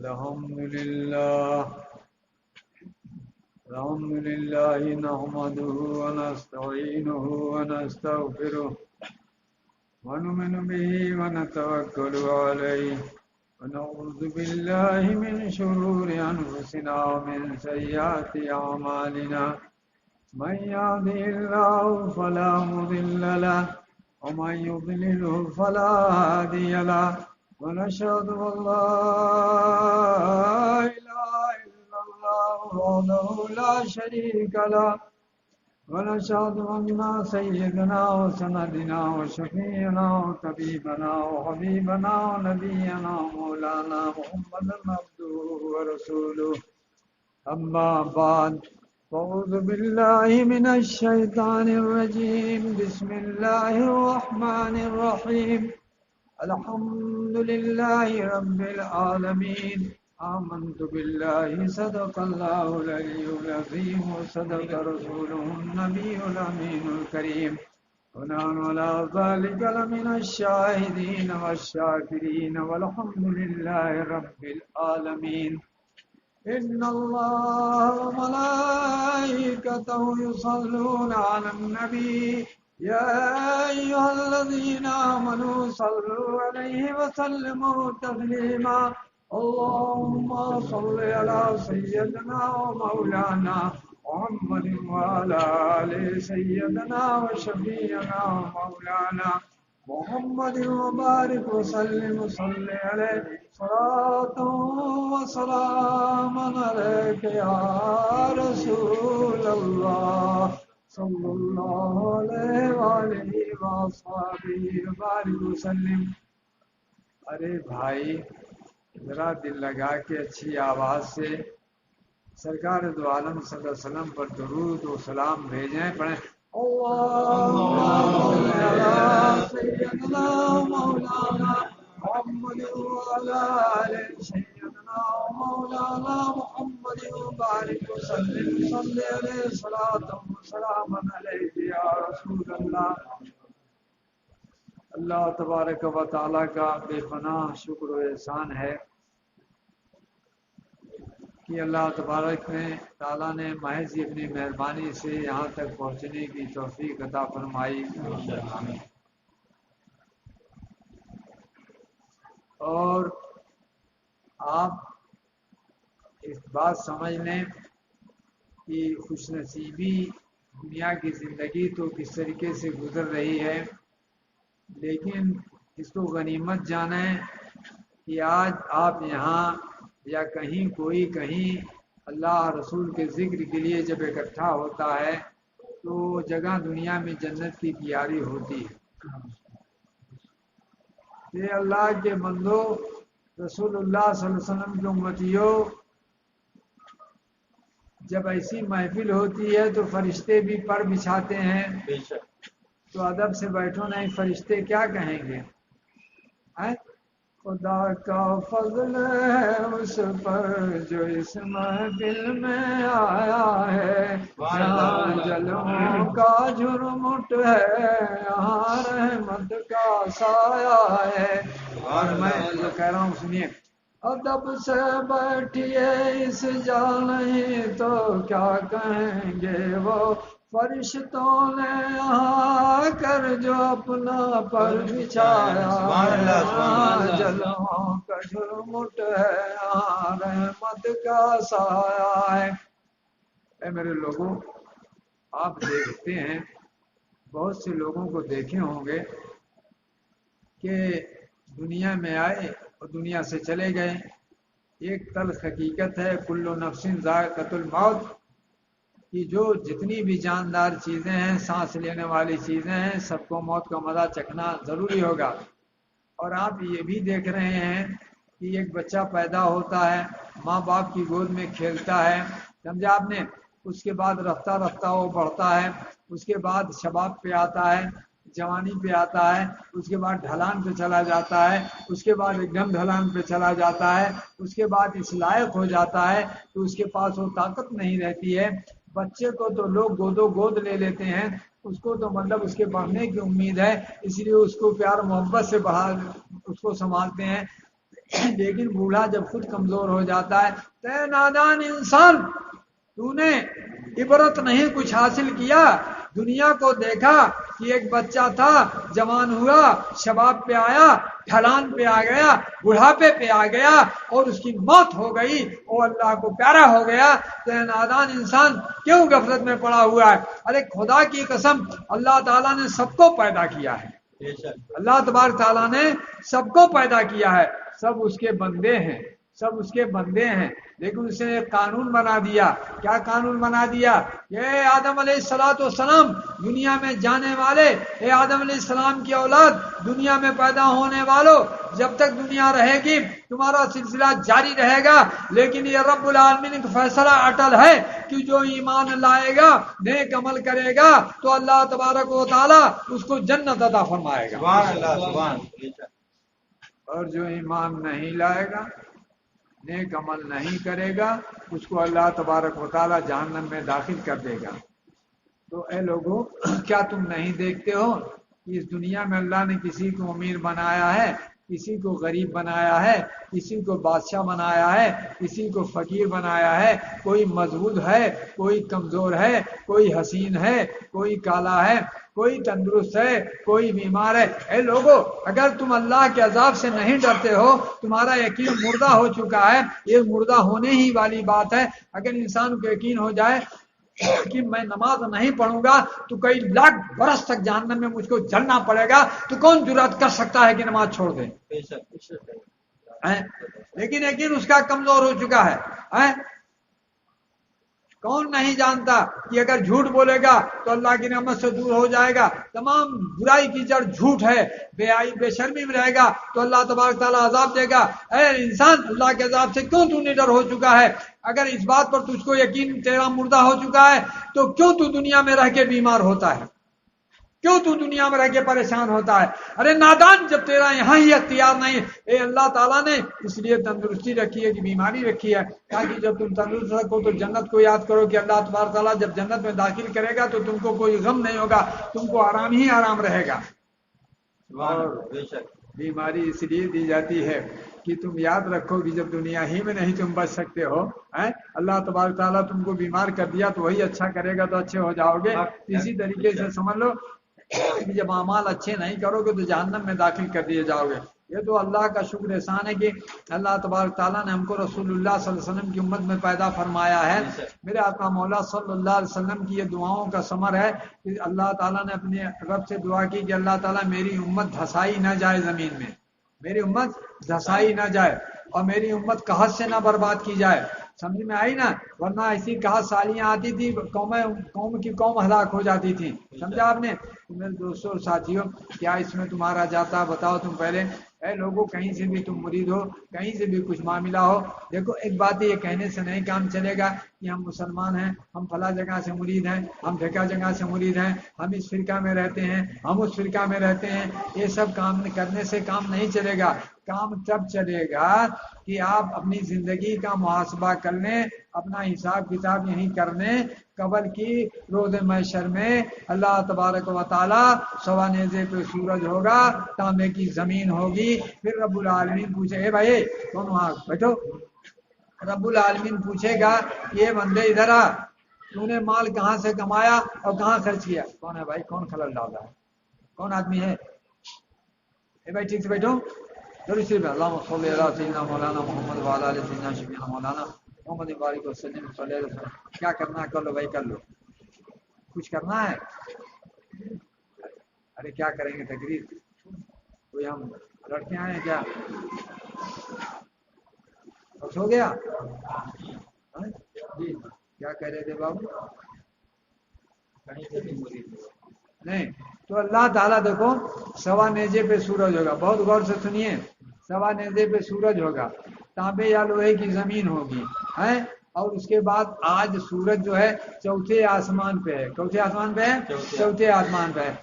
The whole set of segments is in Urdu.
الحمد لله نحمده ونستعينه ونستغفره ونؤمن به ونتوكل عليه ونعوذ بالله من شرور أنفسنا ومن سيئات أعمالنا من يهده الله فلا مضل له ومن يضلله فلا هادي له ونشهد أن لا إله إلا الله وحده لا شريك له ونشهد أن سيدنا وسندنا وشفيعنا وطبيبنا وحبيبنا ونبينا مولانا محمدا عبده ورسوله أما بعد أعوذ بالله من الشيطان الرجيم بسم الله الرحمن الرحيم الحمد لله رب العالمين آمنت بالله صدق الله العلي العظيم وصدق رسوله النبي الأمين الكريم ونحن على ذلك لمن الشاهدين والشاكرين والحمد لله رب العالمين إن الله وملائكته يصلون على النبي يا أيها الذين آمنوا صلوا عليه وسلموا تسليما اللهم صل على سيدنا ومولانا محمد وعلى آل سيدنا وشفيعنا ومولانا محمد وبارك وسلم وصل عليه صلاة وسلام عليك يا رسول الله صلی اللہ علیہ وآلہ وصحبہ وبارک وسلم۔ ارے بھائی ذرا دل لگا کے اچھی آواز سے سرکار دو عالم صلی اللہ علیہ وسلم پر درود و سلام بھیجیں، پڑھیں اللہم صلی علی سیدنا مولانا محمد وعلی آل سیدنا مولانا محمد وبارک وسلم صلی علیہ صلاۃ وسلام علیک یا رسول اللہ۔ اللہ تبارک و تعالیٰ کا بے پناہ شکر و احسان ہے کہ اللہ تبارک تعالیٰ نے محض اپنی مہربانی سے یہاں تک پہنچنے کی توفیق عطا فرمائی۔ اور آپ اس بات سمجھ لیں کہ خوش نصیبی دنیا کی زندگی تو کس طریقے سے گزر رہی ہے، لیکن اس کو غنیمت جانیں کہ آج آپ یہاں یا کہیں کوئی کہیں اللہ رسول کے ذکر کے لیے جب اکٹھا ہوتا ہے تو جگہ دنیا میں جنت کی تیاری ہوتی ہے۔ یہ اللہ کے بندو، رسول اللہ صلی اللہ علیہ وسلم کی امتیوں، جب ایسی محفل ہوتی ہے تو فرشتے بھی پر بچھاتے ہیں، تو ادب سے بیٹھو نہیں، فرشتے کیا کہیں گے؟ خدا کا فضل ہے اس پر جو اس محفل میں آیا ہے، یہاں جلووں کا جھرمٹ ہے، یہاں رحمت کا سایہ ہے۔ اور میں جو کہہ رہا ہوں سنیے، ادب سے بیٹھیے اس جا نہیں تو کیا کہیں گے وہ فرشتوں نے آ کر جو اپنا پر بچھایا، جلووں کا جھرمٹ ہے، یہاں رحمت کا سایہ ہے۔ اے میرے لوگوں، آپ دیکھتے ہیں، بہت سے لوگوں کو دیکھے ہوں گے کہ دنیا میں آئے اور دنیا سے چلے گئے۔ ایک تلخ حقیقت ہے، کل نفس ذائقۃ الموت، کہ جو جتنی بھی جاندار چیزیں ہیں، سانس لینے والی چیزیں ہیں، سب کو موت کا مزہ چکھنا ضروری ہوگا۔ اور آپ یہ بھی دیکھ رہے ہیں کہ ایک بچہ پیدا ہوتا ہے، ماں باپ کی گود میں کھیلتا ہے، سمجھا آپ نے، اس کے بعد رفتہ رفتہ وہ بڑھتا ہے، اس کے بعد شباب پہ آتا ہے، جوانی پہ آتا ہے، اس کے بعد ڈھلان پہ چلا جاتا ہے، اس کے بعد ایک دم ڈھلان پہ چلا جاتا ہے، اس کے بعد اس لائق ہو جاتا ہے تو اس کے پاس وہ طاقت نہیں رہتی ہے۔ بچے کو تو لوگ گود لے لیتے ہیں، اس کو تو مطلب اس کے بڑھنے کی امید ہے، اس لیے اس کو پیار محبت سے اس کو سنبھالتے ہیں۔ لیکن بوڑھا جب خود کمزور ہو جاتا ہے، اے نادان انسان، تو نے عبرت نہیں کچھ حاصل کیا، دنیا کو دیکھا کہ ایک بچہ تھا، جوان ہوا، شباب پہ آیا، ڈھلان پہ آ گیا، بڑھاپے پہ آ گیا اور اس کی موت ہو گئی، اور اللہ کو پیارا ہو گیا، تو نادان انسان کیوں غفلت میں پڑا ہوا ہے؟ ارے خدا کی قسم، اللہ تعالیٰ نے سب کو پیدا کیا ہے، اللہ تبارک تعالیٰ نے سب کو پیدا کیا ہے، سب اس کے بندے ہیں، سب اس کے بندے ہیں، لیکن اس نے ایک قانون بنا دیا۔ کیا قانون بنا دیا؟ اے آدم علیہ السلام دنیا میں جانے والے، اے آدم علیہ السلام کی اولاد، دنیا میں پیدا ہونے والوں، جب تک دنیا رہے گی تمہارا سلسلہ جاری رہے گا، لیکن یہ رب العالمین کا فیصلہ اٹل ہے کہ جو ایمان لائے گا، نیک عمل کرے گا، تو اللہ تبارک و تعالی اس کو جنت عطا فرمائے گا۔ سبحان اللہ، سبحان۔ اور جو ایمان نہیں لائے گا، نیک عمل نہیں کرے گا، اس کو اللہ تبارک و تعالی جہنم میں داخل کر دے گا۔ تو اے لوگوں، کیا تم نہیں دیکھتے ہو کہ اس دنیا میں اللہ نے کسی کو امیر بنایا ہے، کسی کو غریب بنایا ہے، کسی کو بادشاہ بنایا ہے، کسی کو فقیر بنایا ہے، کوئی مضبوط ہے، کوئی کمزور ہے، کوئی حسین ہے، کوئی کالا ہے، کوئی تندرست ہے، کوئی بیمار ہے۔ اے لوگوں، اگر تم اللہ کے عذاب سے نہیں ڈرتے ہو، تمہارا یقین مردہ ہو چکا ہے، یہ مردہ ہونے ہی والی بات ہے۔ اگر انسان کو یقین ہو جائے کہ میں نماز نہیں پڑھوں گا تو کئی لاکھ برس تک جہنم میں مجھ کو جلنا پڑے گا، تو کون جرات کر سکتا ہے کہ نماز چھوڑ دے؟ لیکن یقین اس کا کمزور ہو چکا ہے۔ کون نہیں جانتا کہ اگر جھوٹ بولے گا تو اللہ کی نعمت سے دور ہو جائے گا؟ تمام برائی کی جڑ جھوٹ ہے۔ بے شرمی میں رہے گا تو اللہ تبارک تعالیٰ عذاب دے گا۔ اے انسان، اللہ کے عذاب سے کیوں تو نڈر ہو چکا ہے؟ اگر اس بات پر تجھ کو یقین تیرا مردہ ہو چکا ہے تو کیوں تو دنیا میں رہ کے بیمار ہوتا ہے؟ کیوں تو دنیا میں رہ کے پریشان ہوتا ہے؟ ارے نادان، جب تیرا یہاں ہی اختیار نہیں، اے اللہ تعالیٰ نے اس لیے تندرستی رکھی ہے کہ بیماری رکھی ہے، تاکہ جب تم تندرست رکھو تو جنت کو یاد کرو کہ اللہ تبارک تعالیٰ جب جنت میں داخل کرے گا تو تم کو کوئی غم نہیں ہوگا، تم کو آرام ہی آرام رہے گا۔ اور بیماری اس لیے دی جاتی ہے کہ تم یاد رکھو کہ جب دنیا ہی میں نہیں تم بچ سکتے ہو، اللہ تبارک تعالیٰ تم کو بیمار کر دیا تو وہی اچھا کرے گا تو اچھے ہو جاؤ گے۔ اسی طریقے سے سمجھ لو کہ جب اعمال اچھے نہیں کرو گے تو جہنم میں داخل کر دیے جاؤ گے۔ یہ تو اللہ کا شکر احسان ہے کہ اللہ تبارک تعالیٰ نے ہم کو رسول اللہ صلی اللہ علیہ وسلم کی امت میں پیدا فرمایا ہے۔ میرے آقا مولا صلی اللہ علیہ وسلم کی یہ دعاؤں کا ثمر ہے کہ اللہ تعالیٰ نے اپنے رب سے دعا کی کہ اللہ تعالیٰ میری امت دھسائی نہ جائے زمین میں، میری امت دھسائی نہ جائے، اور میری امت قحط سے نہ برباد کی جائے۔ سمجھ میں آئی نا؟ ورنہ ایسی قحط سالیاں آتی تھی، قوم کی قوم ہلاک ہو جاتی تھی۔ سمجھا آپ نے؟ میرے دوستوں اور ساتھیوں، کیا اس میں تمہارا جاتا؟ بتاؤ تم پہلے۔ اے لوگوں، کہیں سے بھی تم مرید ہو، کہیں سے بھی کچھ معاملہ ہو، دیکھو ایک بات یہ کہنے سے نہیں کام چلے گا کہ ہم مسلمان ہیں، ہم فلاں جگہ سے مرید ہیں، ہم ڈھکا جگہ سے مرید ہیں، ہم اس فرقہ میں رہتے ہیں، ہم اس فرقہ میں رہتے ہیں۔ یہ سب کام کرنے سے کام نہیں چلے گا۔ کام تب چلے گا کہ آپ اپنی زندگی کا محاسبہ کر لیں، اپنا حساب کتاب یہیں کر لیں، قبر کی روز محشر میں اللہ تبارک و تعالی سوا نیزے پہ سورج ہوگا، تانبے کی زمین ہوگی، پھر رب العالمین پوچھے، اے بھائی کون وہاں بیٹھو، رب العالمین پوچھے گا یہ بندے ادھر آ، تو نے مال کہاں سے کمایا اور کہاں خرچ کیا؟ کون ہے بھائی؟ کون خلل ڈال رہا ہے؟ کون آدمی ہے؟ اے بھائی ٹھیک سے بیٹھو، ضرور صرف اللہم صلی علی سیدنا مولانا محمد وعلی آلہ سیدنا شفیعنا مولانا محمد بارک وسلم صلی اللہ علیہ وسلم۔ کیا کرنا ہے کر لو بھائی، کر لو، کچھ کرنا ہے؟ ارے کیا کریں گے؟ تقریر کوئی ہم لڑکے آئے ہیں کیا؟ بس ہو گیا جی؟ کیا کہہ رہے تھے بابو؟ نہیں تو اللہ تعالیٰ دیکھو سوا نیزے پہ سورج ہوگا، بہت غور سے سنیے، سوا نیزے پہ سورج ہوگا، تانبے یا لوہے کی زمین ہوگی، اور اس کے بعد آج سورج جو ہے چوتھے آسمان پہ ہے۔ چوتھے آسمان پہ ہے؟ چوتھے آسمان پہ ہے،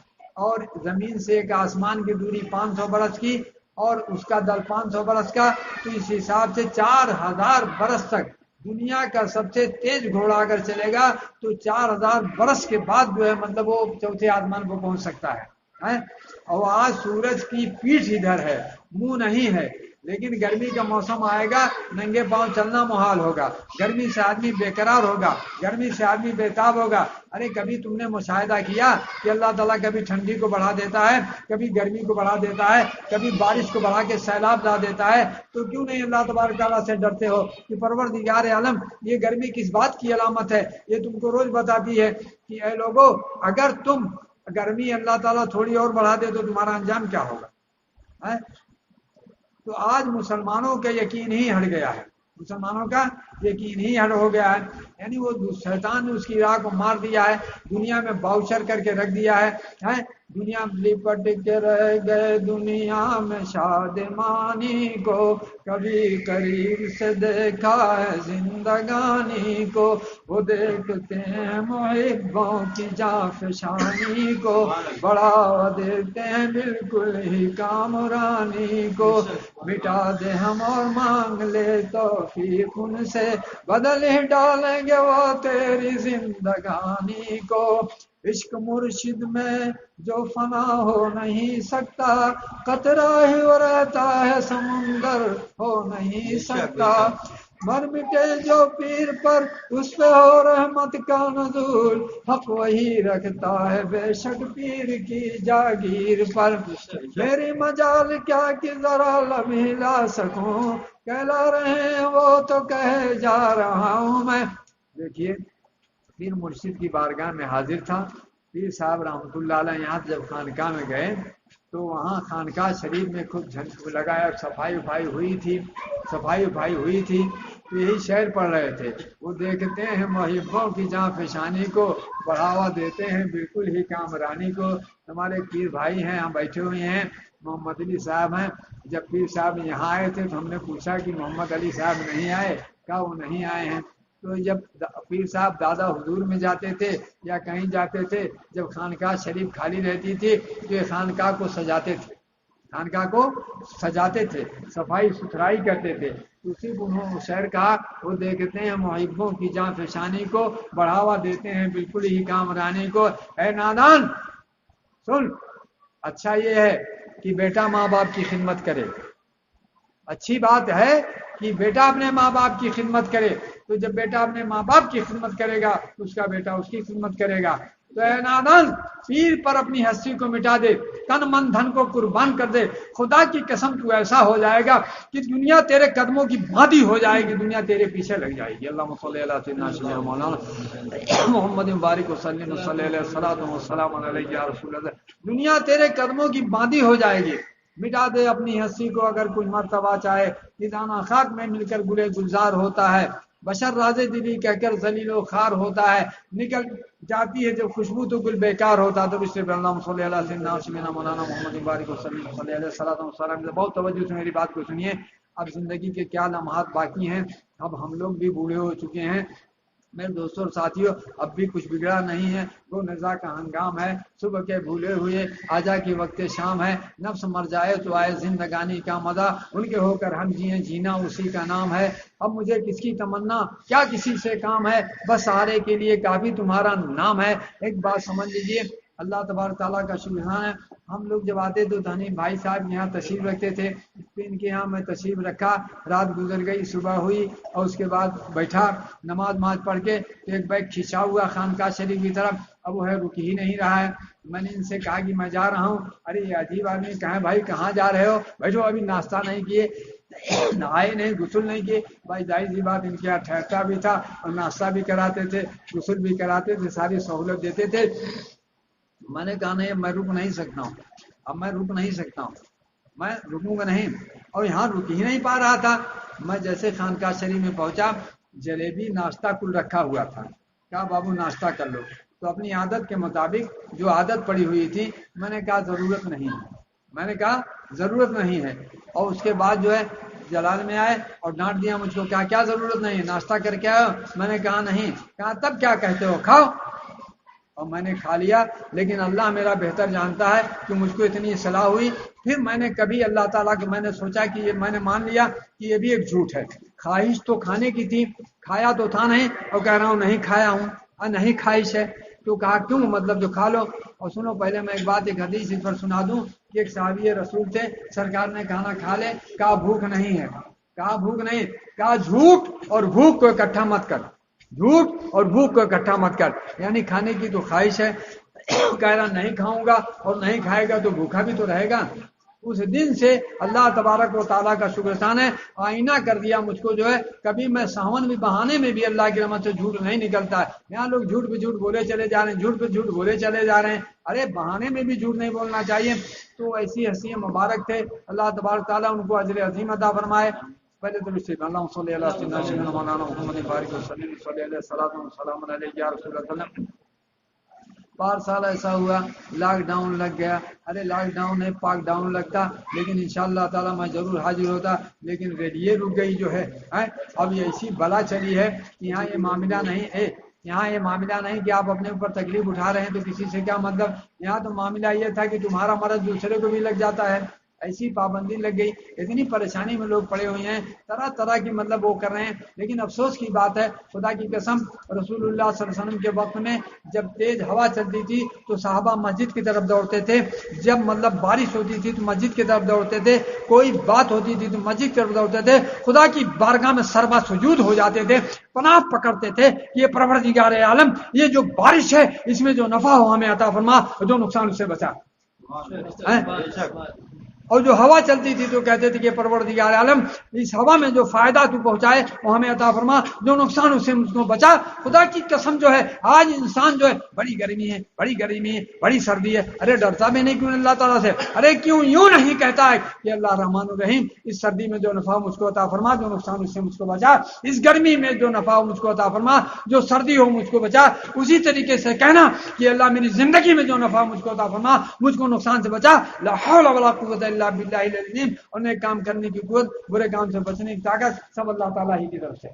اور زمین سے ایک آسمان کی دوری 500 برس کی، اور اس کا دل 500 برس کا، تو اس حساب سے 4000 برس تک دنیا کا سب سے تیز گھوڑا اگر چلے گا تو 4000 برس کے بعد جو ہے مطلب وہ چوتھے آسمان کو پہنچ سکتا ہے۔ اور آج سورج کی پیٹھ ادھر ہے، منہ نہیں ہے، لیکن گرمی کا موسم آئے گا ننگے پاؤں چلنا محال ہوگا، گرمی سے آدمی بے قرار ہوگا، گرمی سے آدمی بےتاب ہوگا۔ ارے کبھی تم نے مشاہدہ کیا کہ اللہ تعالیٰ کبھی ٹھنڈی کو بڑھا دیتا ہے، کبھی گرمی کو بڑھا دیتا ہے، کبھی بارش کو بڑھا کے سیلاب لا دیتا ہے؟ تو کیوں نہیں اللہ تبارک تعالیٰ سے ڈرتے ہو کہ پروردگار عالم یہ گرمی کس بات کی علامت ہے؟ یہ تم کو روز بتاتی ہے کہ اے لوگوں، اگر تم گرمی اللہ تعالیٰ تھوڑی اور بڑھا دے تو تمہارا انجام کیا ہوگا؟ تو آج مسلمانوں کا یقین ہی ہٹ گیا ہے، مسلمانوں کا یقین ہی ہٹ ہو گیا ہے، یعنی وہ شیطان نے اس کی راہ کو مار دیا ہے، دنیا میں باؤچر کر کے رکھ دیا ہے، دنیا لپٹ کے رہ گئے دنیا میں شادمانی کو، کبھی قریب سے دیکھا ہے زندگانی کو، وہ دیکھتے ہیں محبوں کی جانفشانی کو، بڑھاوا دیتے ہیں بالکل ہی کامرانی کو، مٹا دے ہم اور مانگ لے توفیق ان سے، بدل ہی ڈالیں گے وہ تیری زندگانی کو، عشق مرشد میں جو فنا ہو نہیں سکتا، قطرہ ہی وہ رہتا ہے سمندر ہو نہیں سکتا، مر مٹے جو پیر پر اس پہ ہو رحمت کا نزول، حق وہی رکھتا ہے بے شک پیر کی جاگیر پر، میری مجال کیا کہ ذرا لب ہلا سکوں، کہلا رہے ہیں وہ تو کہے جا رہا ہوں میں۔ دیکھیے پیر مرشد کی بارگاہ میں حاضر تھا، پیر صاحب رحمۃ اللہ علیہ یہاں جب خانقاہ میں گئے تو وہاں خانقاہ شریف میں خوب جھنڈ لگایا، صفائی ہوئی تھی، تو یہی شعر پڑھ رہے تھے، وہ دیکھتے ہیں محبوں کی جاں فشانی کو، بڑھاوا دیتے ہیں بالکل ہی کامرانی کو۔ ہمارے پیر بھائی ہیں یہاں بیٹھے ہوئے ہیں، محمد علی صاحب ہیں، جب پیر صاحب یہاں آئے تھے تو ہم نے پوچھا کہ محمد علی صاحب نہیں آئے؟ کہا وہ نہیں آئے ہیں۔ تو جب پیر صاحب دادا حضور میں جاتے تھے یا کہیں جاتے تھے، جب خانقاہ شریف خالی رہتی تھی تو یہ خانقاہ کو سجاتے تھے، صفائی ستھرائی کرتے تھے، اسی کو انہوں نے شعر کہا، وہ دیکھتے ہیں محبوں کی جاں فشانی کو، بڑھاوا دیتے ہیں بالکل ہی کامرانی کو۔ اے نادان سن، اچھا یہ ہے کہ بیٹا ماں باپ کی خدمت کرے، اچھی بات ہے کہ بیٹا اپنے ماں باپ کی خدمت کرے، تو جب بیٹا اپنے ماں باپ کی خدمت کرے گا تو اس کا بیٹا اس کی خدمت کرے گا۔ تو اے نادان، پیر پر اپنی ہستی کو مٹا دے، تن من دھن کو قربان کر دے، خدا کی قسم تو ایسا ہو جائے گا کہ دنیا تیرے قدموں کی باندھی ہو جائے گی، دنیا تیرے پیچھے لگ جائے گی۔ اللہم صلی علی سیدنا سیدنا مولانا محمد مبارک وسلم صلی اللہ علیہ وسلم علیہ یا رسول اللہ، دنیا تیرے قدموں کی باندھی ہو جائے گی۔ مٹا دے اپنی ہستی کو اگر کوئی مرتبہ چاہے، نظام خاک میں مل کر گلے گلزار ہوتا ہے، بشر راز دلی کہہ کر ذلیل و خوار ہوتا ہے، نکل جاتی ہے جب خوشبو تو گل بیکار ہوتا ہے۔ تو اس سے اللہ صلی اللہ علیہ مولانا محمد مبارک وسلم صلی اللہ علیہ وسلم، بہت توجہ سے میری بات کو سنیے۔ اب زندگی کے کیا لمحات باقی ہیں، اب ہم لوگ بھی بوڑھے ہو چکے ہیں میرے دوستوں اور ساتھیوں، اب بھی کچھ بگڑا نہیں ہے، وہ نزا کا ہنگام ہے، صبح کے بھولے ہوئے آجا کی وقت شام ہے، نفس مر جائے تو آئے زندگانی کا مزہ، ان کے ہو کر ہم جیئیں جینا اسی کا نام ہے، اب مجھے کس کی تمنا کیا کسی سے کام ہے، بس سہارے کے لیے کافی تمہارا نام ہے۔ ایک بات سمجھ لیجئے، اللہ تبارک تعالیٰ کا شکرانہ ہے، ہم لوگ جب آتے تو دھنی بھائی صاحب یہاں تشریف رکھتے تھے، ان کے یہاں میں تشریف رکھا، رات گزر گئی، صبح ہوئی اور اس کے بعد بیٹھا نماز پڑھ کے، ایک بیگ کھینچا ہوا خانقاہ شریف کی طرف، اب وہ ہے رک ہی نہیں رہا ہے۔ میں نے ان سے کہا کہ میں جا رہا ہوں۔ ارے یہ عجیب آدمی، کہاں بھائی کہاں جا رہے ہو؟ بیٹھو، ابھی ناشتہ نہیں کیے، نہائے نہیں، غسل نہیں کیے۔ بھائی ظاہر سی بات ان کے یہاں ٹھہرتا بھی تھا اور ناشتہ بھی کراتے تھے، غسل بھی کراتے تھے، ساری سہولت دیتے تھے۔ میں نے کہا نہیں، میں رک نہیں سکتا ہوں، اب میں رک نہیں سکتا ہوں، میں رکوں گا نہیں، اور یہاں رک ہی نہیں پا رہا تھا۔ میں جیسے خانقاہ شریف میں پہنچا، جلیبی ناشتہ کل رکھا ہوا تھا، کہا بابو ناشتہ کر لو، تو اپنی عادت کے مطابق جو عادت پڑی ہوئی تھی، میں نے کہا ضرورت نہیں ہے، اور اس کے بعد جو ہے جلال میں آئے اور ڈانٹ دیا مجھ کو، کیا ضرورت نہیں ہے، ناشتہ کر کے آئے ہو؟ میں نے کہا نہیں، کہا تب کیا کہتے ہو، کھاؤ، اور میں نے کھا لیا۔ لیکن اللہ میرا بہتر جانتا ہے کہ مجھ کو اتنی اصلاح ہوئی، پھر میں نے کبھی اللہ تعالیٰ کو میں نے سوچا کہ یہ میں نے مان لیا کہ یہ بھی ایک جھوٹ ہے، خواہش تو کھانے کی تھی، کھایا تو تھا نہیں، اور کہہ رہا ہوں نہیں کھایا ہوں، اور نہیں خواہش ہے، تو کہا کیوں، مطلب جو کھا لو۔ اور سنو، پہلے میں ایک حدیث اس پر سنا دوں کہ ایک صحابی رسول تھے، سرکار نے کھانا کھا لے، کہا بھوک نہیں ہے، کہا بھوک نہیں، کہا جھوٹ اور بھوک کو اکٹھا مت کر، جھوٹ اور بھوک کو اکٹھا مت کر، یعنی کھانے کی تو خواہش ہے، کہہ رہا نہیں کھاؤں گا اور نہیں کھائے گا تو بھوکا بھی تو رہے گا۔ اس دن سے اللہ تبارک و تعالیٰ کا شکرستان ہے، آئینہ کر دیا مجھ کو جو ہے، کبھی میں ساون بھی بہانے میں بھی اللہ کی رحمت سے جھوٹ نہیں نکلتا ہے۔ یہاں لوگ جھوٹ پہ جھوٹ بولے چلے جا رہے ہیں، جھوٹ پہ جھوٹ بولے چلے جا رہے ہیں، ارے بہانے میں بھی جھوٹ نہیں بولنا چاہیے۔ تو ایسی ہنسی مبارک تھے، اللہ تبارک تعالیٰ ان کو اجر عظیم عطا فرمائے۔ پہلے تو رشتے اللہ صلی اللہ سیدنا سیدنا مولانا محمد بارک وسلم صلی اللہ علیہ وسلم علیہ یا رسول اللہ۔ 5 سال ایسا ہوا لاک ڈاؤن لگ گیا، ارے لاک ڈاؤن ہے، پاک ڈاؤن لگتا لیکن انشاءاللہ تعالی میں ضرور حاضر ہوتا، لیکن ریڈیے رک گئی جو ہے۔ اب یہ ایسی بلا چلی ہے کہ یہاں یہ معاملہ نہیں ہے، یہاں یہ معاملہ نہیں کہ آپ اپنے اوپر تکلیف اٹھا رہے ہیں تو کسی سے کیا مطلب، یہاں تو معاملہ یہ تھا کہ تمہارا مرض دوسرے کو بھی لگ جاتا ہے، ایسی پابندی لگ گئی، اتنی پریشانی میں لوگ پڑے ہوئے ہیں، طرح طرح کی مطلب وہ کر رہے ہیں۔ لیکن افسوس کی بات ہے، خدا کی قسم، رسول اللہ صلی اللہ علیہ وسلم کے وقت میں جب تیز ہوا چلتی تھی تو صحابہ مسجد کی طرف دوڑتے تھے، جب مطلب بارش ہوتی تھی تو مسجد کی طرف دوڑتے تھے، کوئی بات ہوتی تھی تو مسجد کی طرف دوڑتے تھے، خدا کی بارگاہ میں سربا سجود ہو جاتے تھے، پناہ پکڑتے تھے کہ یہ پروردگار عالم، یہ جو بارش ہے اس میں جو نفع ہو ہمیں عطا فرما، جو نقصان اس سے بچا۔ اور جو ہوا چلتی تھی تو کہتے تھے کہ پروردگار عالم اس ہوا میں جو فائدہ تو پہنچائے وہ ہمیں عطا فرما، جو نقصان اس سے مجھ کو بچا۔ خدا کی قسم جو ہے آج انسان جو ہے بڑی گرمی ہے، بڑی گرمی ہے، بڑی سردی ہے، ارے ڈرتا بھی نہیں کیوں اللہ تعالیٰ سے؟ ارے کیوں یوں نہیں کہتا ہے کہ اللہ رحمان الرحیم اس سردی میں جو نفع مجھ کو عطا فرما، جو نقصان اس سے مجھ کو بچا، اس گرمی میں جو نفع ہو مجھ کو عطا فرما، جو سردی ہو مجھ کو بچا۔ اسی طریقے سے کہنا کہ اللہ میری زندگی میں جو نفع مجھ کو عطا فرما، مجھ کو نقصان سے بچا، لا حول ولا قوت الا باللہ العلی العظیم، اور نیک کام کرنے کی قوت، برے کام سے بچنے کی طاقت سب اللہ تعالیٰ ہی کی طرف سے۔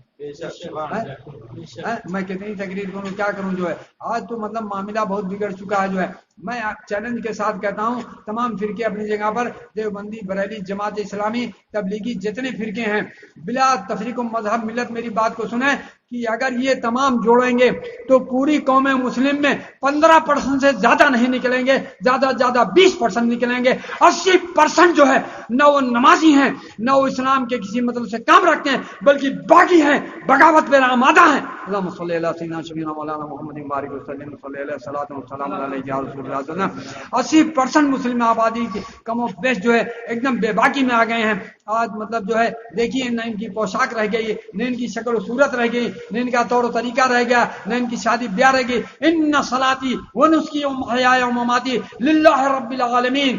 میں کتنی تقریر کروں، کیا کروں جو ہے، آج تو مطلب معاملہ بہت بگڑ چکا ہے جو ہے۔ میں چیلنج کے ساتھ کہتا ہوں تمام فرقے اپنی جگہ پر، دیوبندی، بریلی، جماعت اسلامی، تبلیغی، جتنے فرقے ہیں بلا تفریق و مذہب ملت، میری بات کو سنیں کہ اگر یہ تمام جوڑیں گے تو پوری قوم مسلم میں 15% سے زیادہ نہیں نکلیں گے، زیادہ سے زیادہ 20% نکلیں گے۔ 80% جو ہے نہ وہ نمازی ہیں، نہ وہ اسلام کے کسی مطلب سے کام رکھتے ہیں، بلکہ باغی ہیں، بغاوت پہ آمادہ ہیں۔ اللہم صلی اللہ سیدنا سیدنا مولانا محمد بارک وسلم صلی اللہ علیہ وسلم علیہ یا رسول اللہ۔ 80% مسلم آبادی کی کم و بیش جو ہے ایک دم بے باکی میں آ گئے ہیں۔ آج مطلب جو ہے دیکھیے، نہ ان کی پوشاک رہ گئی، نہ ان کی شکل و صورت رہ گئی، نہ ان کا طور و طریقہ رہ گیا، نہ ان کی شادی بیاہ رہ گئی۔ ان صلاتی و نسکی و محیای و مماتی للہ رب العالمین۔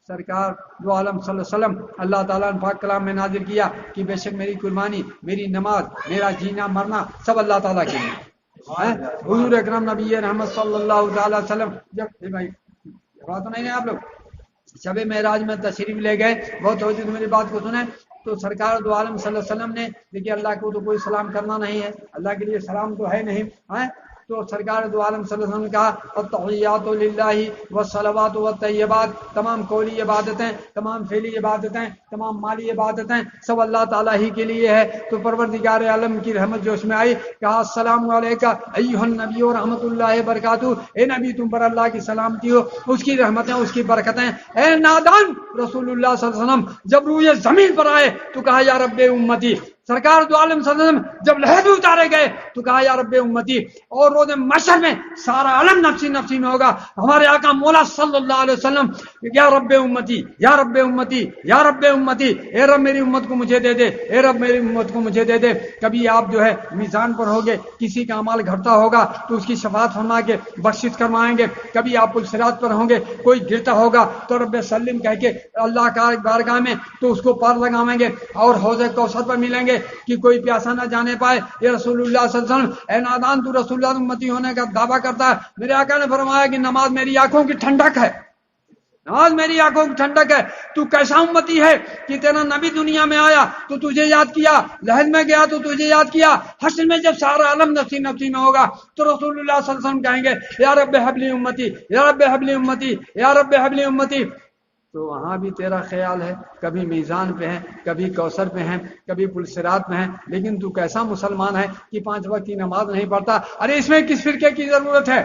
سرکار دو عالم صلی اللہ علیہ وسلم اللہ تعالیٰ نے پاک کلام میں نازل کیا کہ بے شک میری قربانی، میری نماز، میرا جینا مرنا سب اللہ تعالیٰ کے لیے۔ حضور اکرم نبی رحمت صلی اللہ علیہ وسلم جب بھائی بات تو نہیں ہے، آپ لوگ شب معراج میں تشریف لے گئے، بہت توجہ سے میری بات کو سنیں، تو سرکار دو عالم صلی اللہ علیہ وسلم نے دیکھیے اللہ کو تو کوئی سلام کرنا نہیں ہے، اللہ کے لیے سلام تو ہے نہیں، تو سرکار دو عالم صلی اللہ علیہ وسلم نے کہا التحیات للہ والصلوات والطیبات، تمام قولی عبادتیں، تمام فعلی عبادتیں، تمام مالی عبادتیں سب اللہ تعالیٰ ہی کے لیے ہے۔ تو پروردگار عالم کی رحمت جو اس میں آئی، کہا السلام علیکہ ایھا النبی و رحمۃ اللہ وبرکاتہ، اے نبی تم پر اللہ کی سلامتی ہو، اس کی رحمتیں، اس کی برکتیں۔ اے نادان رسول اللہ صلی اللہ علیہ وسلم جب روئے زمین پر آئے تو کہا یا رب امتی، سرکار دو عالم صلی اللہ علیہ وسلم جب لہد اتارے گئے تو کہا یا رب امتی، اور روز محشر میں سارا عالم نفسی نفسی میں ہوگا، ہمارے آقا مولا صلی اللہ علیہ وسلم یا رب امتی، یا رب امتی، یا رب امتی، اے رب میری امت کو مجھے دے دے، اے رب میری امت کو مجھے دے دے۔ کبھی آپ جو ہے میزان پر ہوگے، کسی کا اعمال گھٹتا ہوگا تو اس کی شفاعت فرما کے بخشش کروائیں گے، کبھی آپ پل صراط پر ہوں گے، کوئی گرتا ہوگا تو رب سلم کہہ کے اللہ کا بارگاہ میں تو اس کو پار لگاویں گے، اور حوض کوثر پر ملیں گے کہ کوئی پیاسا نہ جانے پائے۔ یہ رسول اللہ صلی اللہ علیہ وسلم، اے نادان تو رسول اللہ امتی ہونے کا دعویٰ کرتا ہے، میرے آقا نے فرمایا کہ نماز میری آنکھوں کی ٹھنڈک ہے، نماز میری آنکھوں کی ٹھنڈک ہے۔ تو کیسا امتی ہے کہ تیرا نبی دنیا میں آیا تو تجھے یاد کیا، لہد میں گیا تو تجھے یاد کیا، حشر میں جب سارا عالم نفسی نفسی میں ہوگا تو رسول اللہ صلی اللہ علیہ وسلم کہیں گے یا رب حبلی امتی، یا رب حبلی امتی، یا رب حبلی امتی۔ تو وہاں بھی تیرا خیال ہے، کبھی میزان پہ ہے، کبھی کوثر پہ ہے، کبھی پلسرات میں ہے، لیکن تو کیسا مسلمان ہے کہ 5 وقت کی نماز نہیں پڑھتا؟ ارے اس میں کس فرقے کی ضرورت ہے؟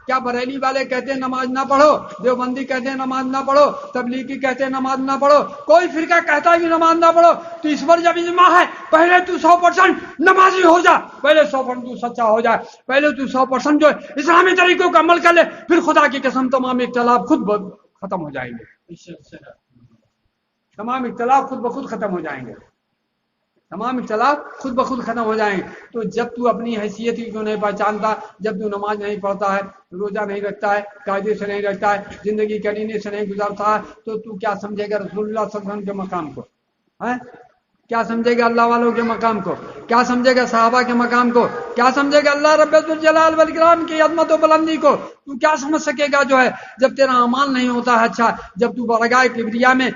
کیا بریلی والے کہتے ہیں نماز نہ پڑھو، دیوبندی کہتے ہیں نماز نہ پڑھو، تبلیغی کہتے ہیں نماز نہ پڑھو، کوئی فرقہ کہتا ہے کہ نماز نہ پڑھو؟ تو اس پر جب اجماع ہے، پہلے تو 100% نمازی ہو جا، پہلے 100% تو سچا ہو جائے، پہلے تو 100% جو اسلامی طریقوں کا عمل کر لے، پھر خدا کی قسم تمام اختلاف خود ختم ہو جائیں گے، تمام اختلاف خود بخود ختم ہو جائیں گے، تمام اختلاف خود بخود ختم ہو جائیں گے۔ تو جب تو اپنی حیثیت ہی کو نہیں پہچانتا، جب تو نماز نہیں پڑھتا ہے، روزہ نہیں رکھتا ہے، قاعدے سے نہیں رکھتا ہے، زندگی کرینے سے نہیں گزارتا ہے، تو کیا سمجھے گا رسول اللہ صلی اللہ علیہ وسلم کے مقام کو؟ کیا سمجھے گا اللہ والوں کے مقام کو؟ کیا سمجھے گا صحابہ کے مقام کو؟ کیا سمجھے گا اللہ رب الجلال والاکرام کی عظمت و بلندی کو؟ تو کیا سمجھ سکے گا جو ہے جب تیرا اعمال نہیں ہوتا ہے اچھا، جب تو بارگاہ کبریا میں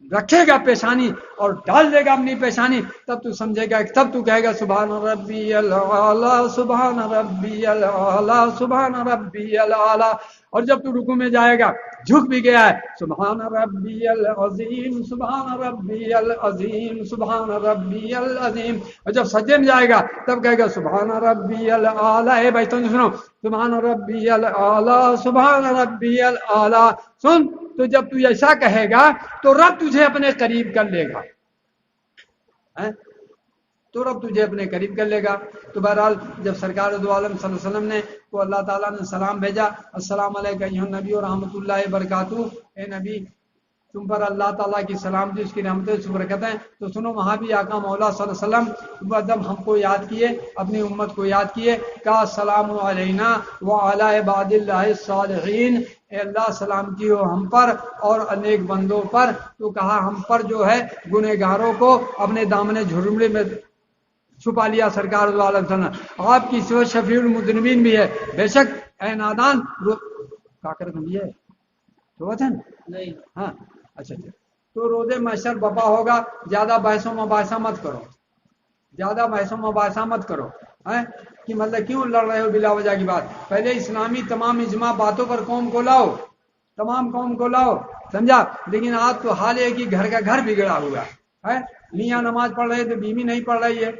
رکھے گا پیشانی اور ڈال دے گا اپنی پیشانی، تب تو سمجھے گا، تب تو کہے گا سبحان ربی الاعلی، سبحان ربی الاعلی، سبحان ربی الاعلی۔ اور جب تو رکوع میں جائے گا، جھک بھی گیا ہے، سبحان ربی العظیم، سبحان ربی العظیم، سبحان ربی العظیم۔ اور جب سجدے میں جائے گا تب کہے گا سبحان ربی الاعلی۔ اے بھائی تم سنو، سبحان ربی الاعلی، سبحان ربی الاعلی۔ سن، تو جب تو ایسا کہے گا تو رب تجھے اپنے قریب کر لے گا، تو رب تجھے اپنے قریب کر لے گا۔ تو بہرحال جب سرکار دو عالم صلی اللہ علیہ وسلم نے کو اللہ تعالیٰ نے سلام بھیجا، السلام علیکم ایھا النبی و رحمۃ اللہ وبرکاتہ، اے نبی تم پر اللہ تعالیٰ کی سلامتی، اس کی رحمتیں، اس کی برکتیں۔ تو سنو، وہاں بھی آقا مولا صلی اللہ علیہ وسلم جب ہم کو یاد کیے، اپنی امت کو یاد کیے، کہا السلام علینا وعلی عباد اللہ الصالحین، اے اللہ سلامتی ہو ہم پر اور انیک بندوں پر۔ تو کہا ہم پر جو ہے گنہگاروں کو اپنے دامن جھرمڑے میں چھپا لیا سرکار صلی اللہ علیہ وسلم۔ آپ کی سوچ شفیع المذنبین بھی ہے، بے شک اے نادان کاکر بندی ہے تو نہیں، ہاں اچھا اچھا۔ تو روز محشر بپا ہوگا، زیادہ بحث و مباحثہ مت کرو، زیادہ بحث و مباحثہ مت کرو، کہ مطلب کیوں لڑ رہے ہو بلا وجہ کی بات؟ پہلے اسلامی تمام اجماع باتوں پر قوم کو لاؤ، تمام قوم کو لاؤ، سمجھا؟ لیکن آج تو حال ہے کہ گھر کا گھر بگڑا ہوا ہے، میاں نماز پڑھ رہے تو بیوی نہیں پڑھ رہی ہے،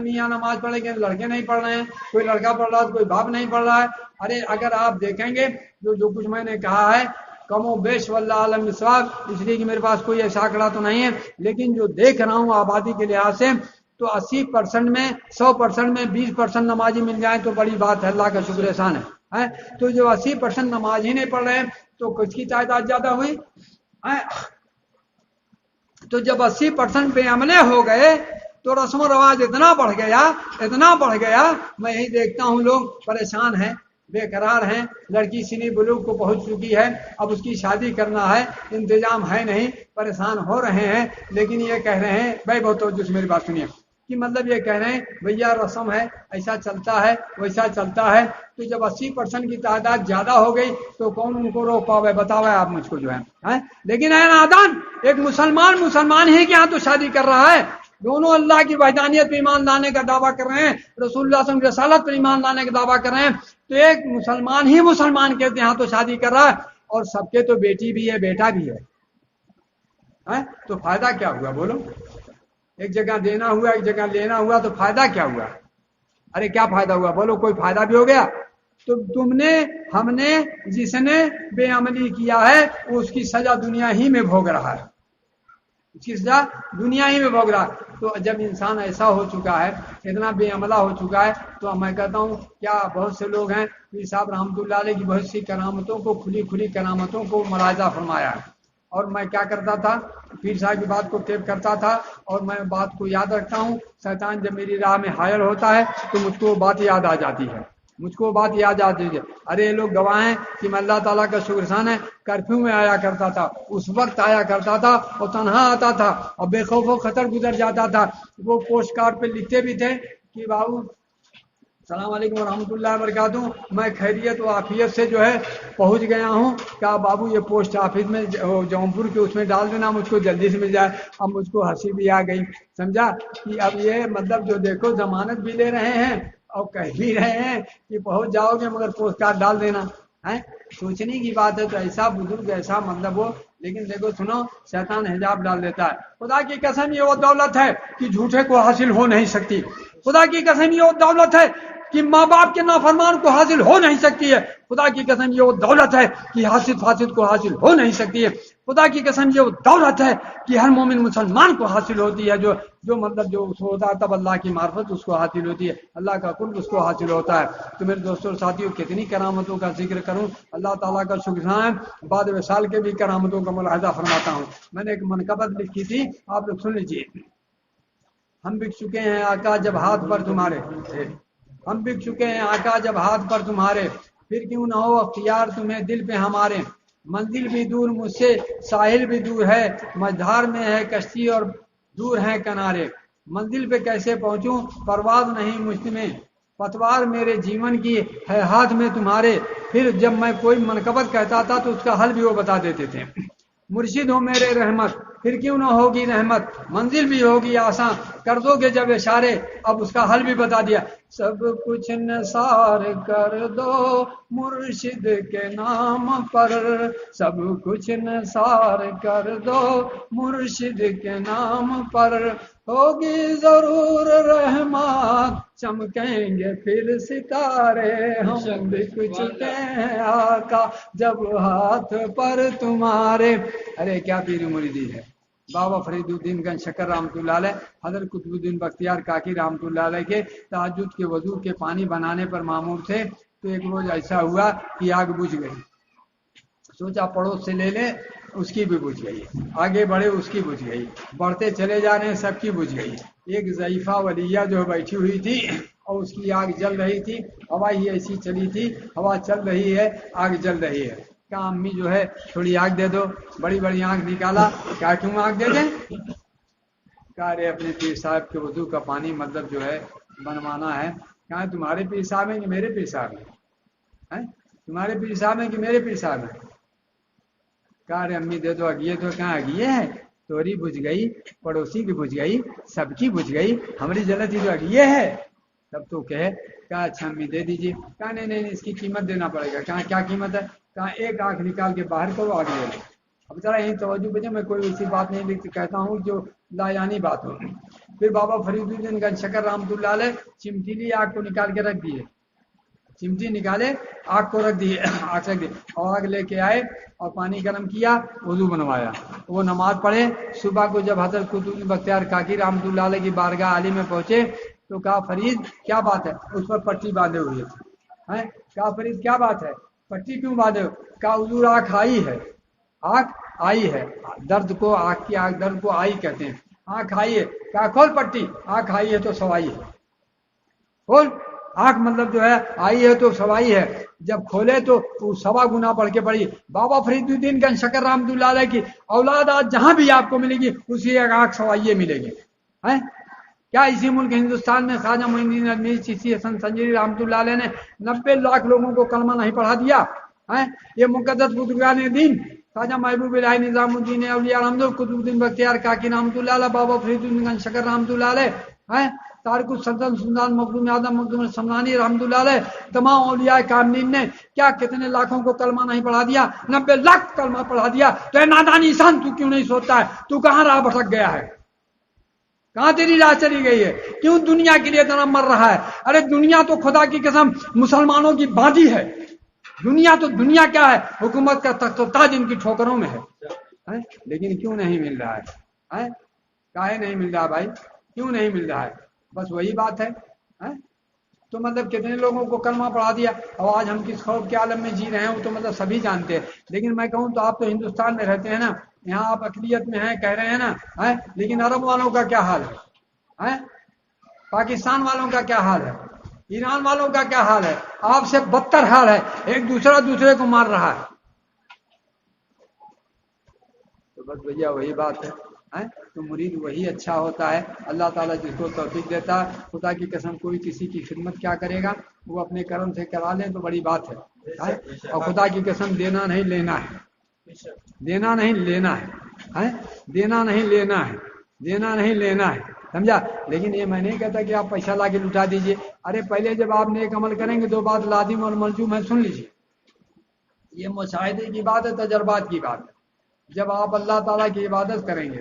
میاں نماز پڑھے کہ لڑکے نہیں پڑھ رہے ہیں، کوئی لڑکا پڑھ رہا ہے تو کوئی باپ نہیں پڑھ رہا ہے۔ ارے اگر آپ دیکھیں گے جو کچھ میں نے کہا ہے کم و بیش واللہ عالم بالصواب، اس لیے کہ میرے پاس کوئی ایسا آنکڑا تو نہیں ہے، لیکن جو دیکھ رہا ہوں آبادی کے لحاظ سے تو 80% میں 100% میں 20% نمازی مل جائیں تو بڑی بات ہے، اللہ کا شکر احسان ہے۔ تو جو 80% نماز ہی نہیں پڑھ رہے ہیں تو کس کی تعداد زیادہ ہوئی؟ تو جب 80% بے عملے ہو گئے تو رسم و رواج اتنا بڑھ گیا، اتنا بڑھ گیا، میں یہی دیکھتا ہوں لوگ پریشان ہیں، بے قرار ہیں، لڑکی سنی بلوغ کو پہنچ چکی ہے، اب اس کی شادی کرنا ہے، انتظام ہے نہیں، پریشان ہو رہے ہیں، لیکن یہ کہہ رہے ہیں بھائی بہت توجہ سے میری بات سنیے، کہ مطلب یہ کہہ رہے ہیں بھیا رسم ہے، ایسا چلتا ہے ویسا چلتا ہے۔ تو جب 80% کی تعداد زیادہ ہو گئی تو کون ان کو روک پاوے؟ بتاوے آپ مجھ کو جو ہے۔ لیکن اے نادان، ایک مسلمان ہی کے ہاں تو شادی کر رہا ہے، دونوں اللہ کی وحدانیت پر ایمان لانے کا دعویٰ کر رہے ہیں، رسول اللہ صلی اللہ علیہ وسلم کی رسالت پر ایمان لانے کا دعویٰ کر رہے ہیں، تو ایک مسلمان کے یہاں تو شادی کر رہا ہے، اور سب کے تو بیٹی بھی ہے بیٹا بھی ہے، تو فائدہ کیا ہوا بولو؟ ایک جگہ دینا ہوا، ایک جگہ لینا ہوا، تو فائدہ کیا ہوا؟ ارے کیا فائدہ ہوا بولو؟ کوئی فائدہ بھی ہو گیا؟ تو ہم نے جس نے بے عملی کیا ہے وہ اس کی سزا دنیا ہی میں بھوگ رہا ہے، اس کی سزا دنیا ہی میں بھوگ رہا ہے۔ تو جب انسان ایسا ہو چکا ہے، اتنا بے عملہ ہو چکا ہے، تو میں کہتا ہوں کیا بہت سے لوگ ہیں پیر صاحب رحمۃ اللہ علیہ کی بہت سی کرامتوں کو، کھلی کرامتوں کو ملاحظہ فرمایا ہے، اور میں کیا کرتا تھا، پیر صاحب کی بات کو ٹیپ کرتا تھا، اور میں بات کو یاد رکھتا ہوں، شیطان جب میری راہ میں حائل ہوتا ہے تو مجھ کو بات یاد آ جاتی ہے، ارے یہ لوگ گواہ ہیں کہ میں اللہ تعالیٰ کا شکر سان ہے، کرفیو میں آیا کرتا تھا، اس وقت آیا کرتا تھا اور تنہا آتا تھا اور بے خوف و خطر گزر جاتا تھا۔ وہ پوسٹ کارڈ پہ لکھتے بھی تھے کہ بابو السلام علیکم ورحمۃ اللہ وبرکاتہ، میں خیریت و عافیت سے جو ہے پہنچ گیا ہوں، کہا بابو یہ پوسٹ آفس میں جونپور کے اس میں ڈال دینا، مجھ کو جلدی سے مل جائے۔ اب مجھ کو ہنسی بھی آ گئی، سمجھا کہ اب یہ مطلب جو دیکھو ضمانت بھی لے رہے ہیں اور کہہ بھی رہے ہیں کہ پہنچ جاؤ گے مگر پوسٹ کارڈ ڈال دینا ہے، سوچنے کی بات ہے۔ تو ایسا بزرگ، ایسا مطلب وہ لیکن دیکھو سنو، شیطان حجاب ڈال دیتا ہے. خدا کی قسم یہ وہ دولت ہے کہ جھوٹے کو حاصل ہو نہیں سکتی. خدا کی قسم یہ وہ دولت ہے کہ ماں باپ کے نافرمان کو حاصل ہو نہیں سکتی ہے. خدا کی قسم یہ وہ دولت ہے کہ حاسد فاسد کو حاصل ہو نہیں سکتی ہے. خدا کی قسم یہ وہ دولت ہے کہ ہر مومن مسلمان کو حاصل ہوتی ہے. جو مطلب جو اس کو ہوتا ہے تب اللہ کی معرفت اس کو حاصل ہوتی ہے، اللہ کا قرب اس کو حاصل ہوتا ہے. تو میرے دوستوں اور ساتھیوں، کتنی کرامتوں کا ذکر کروں. اللہ تعالیٰ کا شکر ہے، بعد وصال کے بھی کرامتوں کا ملاحظہ فرماتا ہوں. میں نے ایک منقبت لکھی تھی، آپ لوگ سن لیجیے. ہم بک چکے ہیں آقا جب ہاتھ پر تمہارے، ہم بک چکے ہیں آقا جب ہاتھ پر تمہارے، پھر کیوں نہ ہو اختیار تمہیں دل پہ ہمارے. منزل بھی دور مجھ سے، ساحل بھی دور ہے، مجھار میں ہے کشتی اور دور ہیں کنارے. منزل پہ کیسے پہنچوں پرواز نہیں مجھ میں، پتوار میرے جیون کی ہے ہاتھ میں تمہارے. پھر جب میں کوئی منقبت کہتا تھا تو اس کا حل بھی وہ بتا دیتے تھے. مرشد ہو میرے رحمت، پھر کیوں نہ ہوگی رحمت. منزل بھی ہوگی آسان، کر دو گے جب اشارے. اب اس کا حل بھی بتا دیا. سب کچھ نثار کر دو مرشد کے نام پر، سب کچھ نثار کر دو مرشد کے نام پر. ہوگی ضرور رحمت، چمکیں گے پھر ستارے. ہم بک چکے ہیں آقا جب ہاتھ پر تمہارے. ارے کیا پیر مریدی ہے. بابا فرید الدین گنج شکر رحمۃ اللہ علیہ، حضرت قطب الدین بختیار کاکی رحمۃ اللہ علیہ کے تہجد کے وضو کے پانی بنانے پر معمور تھے. تو ایک روز ایسا ہوا کہ آگ بجھ گئی. سوچا پڑوس سے لے لیں، اس کی بھی بجھ گئی. آگے بڑھے، اس کی بجھ گئی. بڑھتے چلے جا رہے ہیں، سب کی بجھ گئی. ایک ضعیفہ ولیہ جو بیٹھی ہوئی تھی اور اس کی آگ جل رہی تھی. ہوا ہی ایسی چلی تھی، ہوا چل رہی ہے، آگ جل رہی ہے. کہا امی جو ہے تھوڑی آگ دے دو. بڑی بڑی آگ نکالا. کہا کیوں آگ دے دیں؟ کہا رے اپنے پیر صاحب کے وضو کا پانی مطلب جو ہے بنوانا ہے. کہا تمہارے پیر صاحب ہیں کہ میرے پیر صاحب ہیں؟ تمہارے پیر صاحب ہیں کہ میرے پیر صاحب ہیں؟ کہا رے امی دے دو اگیے. تو کہاں اگیے ہے؟ توری بجھ گئی، پڑوسی کی بجھ گئی، سب کی بجھ گئی، ہماری جلتی تو اگیے ہے. تب تو کہا اچھا امی دے دیجیے. کہا نہیں اس کی قیمت دینا پڑے گا. کہا کیا قیمت ہے؟ کہا ایک آنکھ نکال کے باہر کرو، آگ لے لو. اب ذرا یہیں توجہ بجے، میں کوئی ایسی بات نہیں لکھ کہتا ہوں جو لایانی بات ہو. پھر بابا فرید الدین گنج شکر رحمۃ اللہ علیہ چمٹی لی، آگ کو نکال کے رکھ دیے. چمٹی نکالے، آگ کو رکھ دیے، آگ رکھ دیے اور آگ لے کے آئے اور پانی گرم کیا، وضو بنوایا. وہ نماز پڑھے. صبح کو جب حضرت قطب الدین بختیار کاکی رحمۃ اللہ علیہ کی بارگاہ عالی میں پہنچے تو کہا فرید کیا بات ہے؟ اس پر پٹی باندھے ہوئے تھے. کہا فرید کیا بات ہے، پٹی کیوں باندھے ہو؟ کہا حضور آنکھ آئی ہے، آنکھ آئی ہے. درد کو آنکھ کی آنکھ درد کو آئی کہتے ہیں. آنکھ آئی ہے. کہا کھول پٹی. آنکھ آئی ہے تو سوائی ہے. کھول. آنکھ مطلب جو ہے آئی ہے تو سوائی ہے. جب کھولے تو وہ سوا گنا پڑھ کے پڑھی. بابا فرید الدین گنج شکر رحمۃ اللہ علیہ کی اولاد آج جہاں بھی آپ کو ملے گی اسی ایک آنکھ سوائیے ملے گی. کیا اسی ملک ہندوستان میں خواجہ معین الدین اجمیری چشتی حسن سنجری رحمۃ اللہ علیہ نے 90 لاکھ لوگوں کو کلمہ نہیں پڑھا دیا؟ یہ مقدس بزرگان دین خواجہ محبوب الہی نظام الدین اولیاء رحمۃ اللہ قطب الدین بختیار کاکی رحمۃ اللہ علیہ، بابا فرید الدین گنج شکر رحمۃ اللہ علیہ، تارک السلطان سلطان مخدوم اعظم مخدوم سمنانی رحمۃ اللہ علیہ، تمام اولیاء کاملین نے کیا کتنے لاکھوں کو کلمہ نہیں پڑھا دیا؟ 90 لاکھ کلمہ پڑھا دیا. تو اے نادان انسان، تو کیوں نہیں سوچتا ہے؟ تو کہاں راہ بھٹک گیا ہے؟ کہاں تیری راہ چلی گئی ہے؟ کیوں دنیا کے لیے اتنا مر رہا ہے؟ ارے دنیا تو خدا کی قسم مسلمانوں کی باندھی ہے. دنیا تو دنیا کیا ہے؟ حکومت کا تخت و تاج ان کی ٹھوکروں میں ہے. لیکن کیوں نہیں مل رہا ہے؟ کاہے نہیں مل رہا بھائی؟ کیوں نہیں مل رہا ہے؟ بس وہی بات ہے. تو مطلب کتنے لوگوں کو کلمہ پڑھا دیا. اب آج ہم کس خوف کے عالم میں جی رہے ہیں وہ تو مطلب سبھی جانتے ہیں. لیکن میں کہوں تو آپ تو ہندوستان میں رہتے ہیں نا، یہاں آپ اقلیت میں ہیں کہہ رہے ہیں نا، لیکن عرب والوں کا کیا حال ہے؟ پاکستان والوں کا کیا حال ہے؟ ایران والوں کا کیا حال ہے؟ آپ سے بدتر حال ہے. ایک دوسرا دوسرے کو مار رہا ہے. تو بس بھیا وہی بات ہے. تو مرید وہی اچھا ہوتا ہے. اللہ تعالیٰ جس کو توفیق دیتا ہے. خدا کی قسم کوئی کسی کی خدمت کیا کرے گا؟ وہ اپنے کرم سے کرا لیں تو بڑی بات ہے. اور خدا کی قسم دینا نہیں لینا ہے. دینا نہیں لینا ہے. دینا نہیں لینا ہے. دینا نہیں لینا ہے. سمجھا؟ لیکن یہ میں نہیں کہتا کہ آپ پیسہ لا کے لٹا دیجئے. ارے پہلے جب آپ نیک عمل کریں گے 2 بات لازم اور ملزوم ہے، سن لیجیے. یہ مشاہدے کی بات ہے، تجربات کی بات ہے. جب آپ اللہ تعالیٰ کی عبادت کریں گے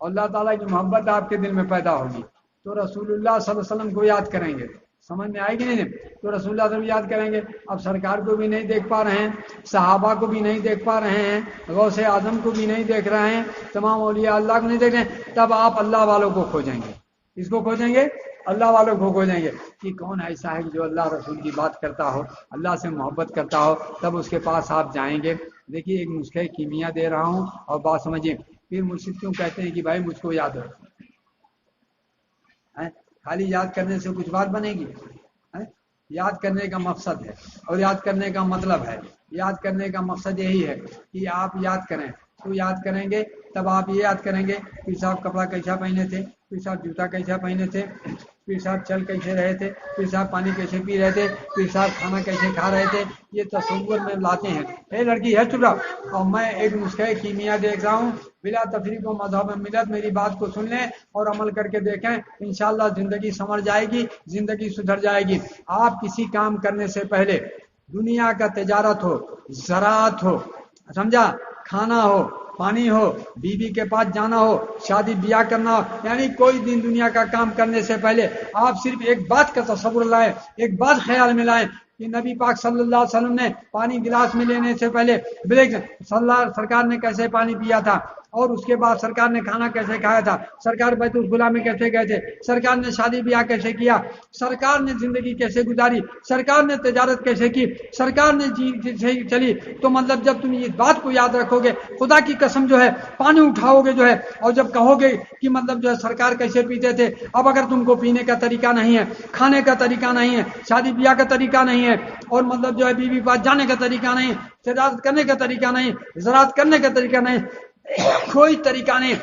اور اللہ تعالیٰ کی محبت آپ کے دل میں پیدا ہوگی تو رسول اللہ صلی اللہ علیہ وسلم کو یاد کریں گے. سمجھ میں آئے گی نہیں؟ تو رسول اللہ صلی اللہ علیہ وسلم یاد کریں گے. اب سرکار کو بھی نہیں دیکھ پا رہے ہیں، صحابہ کو بھی نہیں دیکھ پا رہے ہیں، غوث اعظم کو بھی نہیں دیکھ رہے ہیں، تمام اولیاء اللہ کو نہیں دیکھ رہے ہیں، تب آپ اللہ والوں کو کھوجیں گے. اس کو کھوجیں گے، اللہ والوں کو کھوجیں گے کہ کون ایسا ہے جو اللہ رسول کی بات کرتا ہو، اللہ سے محبت کرتا ہو، تب اس کے پاس آپ جائیں گے. دیکھیے ایک نسخے کیمیا دے رہا ہوں اور بات سمجھیے. پھر مرشد کیوں کہتے ہیں کہ بھائی مجھ کو یاد رکھو؟ خالی یاد کرنے سے کچھ بات بنے گی؟ یاد کرنے کا مقصد ہے اور یاد کرنے کا مطلب ہے. یاد کرنے کا مقصد یہی ہے کہ آپ یاد کریں. تو یاد کریں گے تب آپ یہ یاد کریں گے کہ صاحب کپڑا کیسا پہنے تھے، پھر صاحب جوتا کیسا پہنے تھے، پھر صاحب چل کیسے رہے تھے، پھر صاحب پانی کیسے پی رہے تھے، پھر صاحب کھانا کیسے کھا رہے تھے. یہ تصور میں لاتے ہیں. اے لڑکی ہے چلا، اور میں ایک نسخہ کیمیا دیکھ رہا ہوں بلا تفریق و مذہب ملت. میری بات کو سن لیں اور عمل کر کے دیکھیں، انشاءاللہ زندگی سنور جائے گی، زندگی سدھر جائے گی. آپ کسی کام کرنے سے پہلے دنیا کا تجارت ہو، زراعت ہو، سمجھا، کھانا ہو، پانی ہو، بیوی کے پاس جانا ہو، شادی بیاہ کرنا ہو، یعنی کوئی دین دنیا کا کام کرنے سے پہلے آپ صرف ایک بات کا تصور لائیں، ایک بات خیال میں لائیں کہ نبی پاک صلی اللہ علیہ وسلم نے پانی گلاس میں لینے سے پہلے سرکار نے کیسے پانی پیا تھا، اور اس کے بعد سرکار نے کھانا کیسے کھایا تھا، سرکار بیت الخلا میں کیسے گئے تھے، سرکار نے شادی بیاہ کیسے کیا، سرکار نے زندگی کیسے گزاری، سرکار نے تجارت کیسے کی، سرکار نے چلی. تو مطلب جب تم اس بات کو یاد رکھو گے، خدا کی قسم جو ہے پانی اٹھاؤ گے جو ہے، اور جب کہو گے کہ مطلب جو ہے سرکار کیسے پیتے تھے، اب اگر تم کو پینے کا طریقہ نہیں ہے، کھانے کا طریقہ نہیں ہے، شادی بیاہ کا طریقہ نہیں ہے، اور مطلب جو ہے بیوی پاس جانے کا طریقہ نہیں، تجارت کرنے کا طریقہ نہیں، زراعت کرنے کا طریقہ نہیں، کوئی طریقہ نہیں،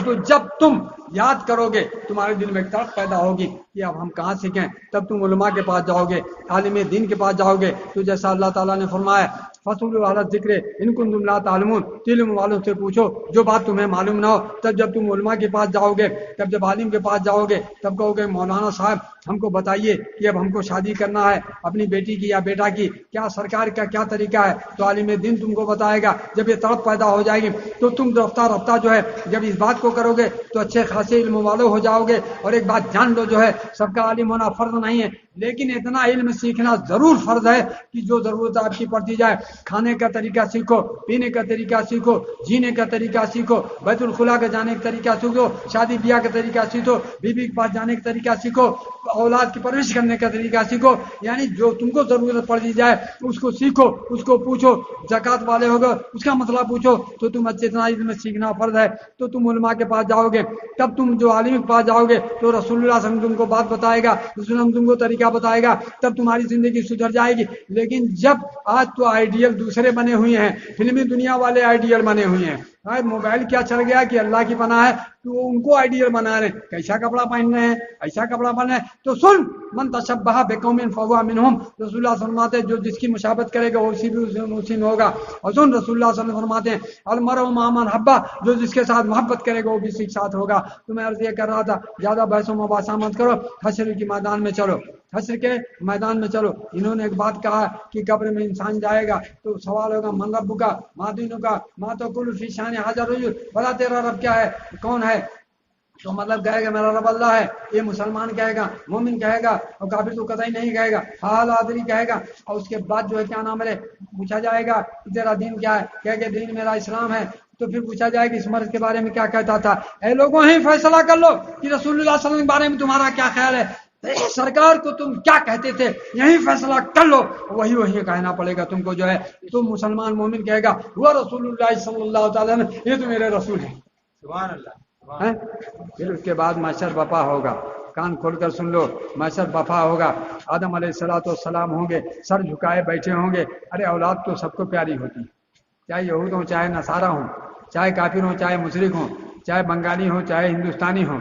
تو جب تم یاد کرو گے تمہارے دل میں ایک تڑپ پیدا ہوگی کہ اب ہم کہاں سیکھیں. تب تم علماء کے پاس جاؤ گے، عالم دین کے پاس جاؤ گے. تو جیسا اللہ تعالیٰ نے فرمایا فَصُولُوا عَلَى الذِّكْرِ إِن كُنتُمْ لَا تَعْلَمُونَ، علم والوں سے پوچھو جو بات تمہیں معلوم نہ ہو. تب جب تم علماء کے پاس جاؤ گے، تب جب عالم کے پاس جاؤ گے، تب کہو گے مولانا صاحب ہم کو بتائیے کہ اب ہم کو شادی کرنا ہے اپنی بیٹی کی یا بیٹا کی، کیا سرکار کا کیا طریقہ ہے. تو عالم دین تم کو بتائے گا. جب یہ تڑپ پیدا ہو جائے گی تو تم رفتہ رفتہ جو ہے جب اس بات کو کرو گے تو اچھے خاصے علم والے ہو جاؤ گے. اور ایک بات جان لو، جو ہے سب کا عالم ہونا فرض نہیں ہے، لیکن اتنا علم سیکھنا ضرور فرض ہے کہ جو ضرورت آپ کی پڑتی جائے. کھانے کا طریقہ سیکھو، پینے کا طریقہ سیکھو، جینے کا طریقہ سیکھو، بیت الخلا کا جانے کا طریقہ سیکھو، شادی بیاہ کا طریقہ سیکھو، بیوی کے پاس جانے کا طریقہ سیکھو، اولاد کی پرورش کرنے کا طریقہ سیکھو. یعنی جو تم کو ضرورت پڑ جائے اس کو سیکھو، اس کو پوچھو. زکات والے ہوگا اس کا مسئلہ پوچھو تو تم اچھے اتنا علم سیکھنا فرض ہے. تو تم علماء کے پاس جاؤ گے، تب تم جو عالم کے پاس جاؤ گے تو رسول اللہ صلی اللہ علیہ وسلم تم کو بات بتائے گا، رسول اللہ تم کو طریقہ بتائے گا، تب تمہاری زندگی سدھر جائے گی. لیکن جب آج تو آئیڈیل دوسرے بنے ہوئے ہیں، فلمی دنیا والے آئیڈیل بنے ہوئے ہیں. موبائل کیا چل گیا کہ اللہ کی پناہ ہے تو ان کو آئیڈیل بنا رہے ہیں، کیسا کپڑا پہن رہے ہیں، ایسا کپڑا پہن رہے ہیں. تو سن من تشبہ بقوم فہو منہم، رسول اللہ فرماتے ہیں جو جس کی مشابہت کرے گا اسی میں ہوگا. اور سن رسول اللہ صلی اللہ علیہ وسلم فرماتے ہیں المرء مع من حبہ، جو جس کے ساتھ محبت کرے گا وہ بھی اسی کے ساتھ ہوگا. تو میں عرض یہ کر رہا تھا زیادہ بحث و مباحثہ مت کرو، حشر کے میدان میں چلو، حشر کے میدان میں چلو. انہوں نے ایک بات کہا کہ قبر میں انسان جائے گا تو سوال ہوگا من رب کا، ما دین کا، ما تقول فی شان حاضر رجل، بلا تیرا رب کیا ہے، کون ہے. تو مطلب کہے گا میرا رب اللہ ہے. یہ مسلمان کہے گا، مومن کہے گا، اور کافر تو قطعی نہیں کہے گا، حال آدری کہے گا. اور اس کے بعد جو ہے کیا نام ہے، پوچھا جائے گا کہ تیرا دین کیا ہے، کہے کہ دین میرا اسلام ہے. تو پھر پوچھا جائے کہ اس مرض کے بارے میں کیا کہتا تھا. اے لوگوں ہی فیصلہ کر لو کہ رسول اللہ صلی اللہ علیہ وسلم کے بارے میں تمہارا کیا خیال ہے، سرکار کو تم کیا کہتے تھے، یہی فیصلہ کر لو. وہی کہنا پڑے گا تم کو جو ہے. تو مسلمان مومن کہے گا وہ رسول اللہ صلی اللہ تعالیٰ نے، یہ تو میرے رسول ہیں. سبحان اللہ. پھر اس کے بعد محشر بپا ہوگا. کان کھول کر سن لو، محشر بپا ہوگا. آدم علیہ الصلوۃ والسلام ہوں گے، سر جھکائے بیٹھے ہوں گے. ارے اولاد تو سب کو پیاری ہوتی ہے، چاہے یہود ہوں، چاہے نصارہ ہوں، چاہے کافر ہوں، چاہے مشرک ہوں، چاہے بنگالی ہوں، چاہے ہندوستانی ہوں،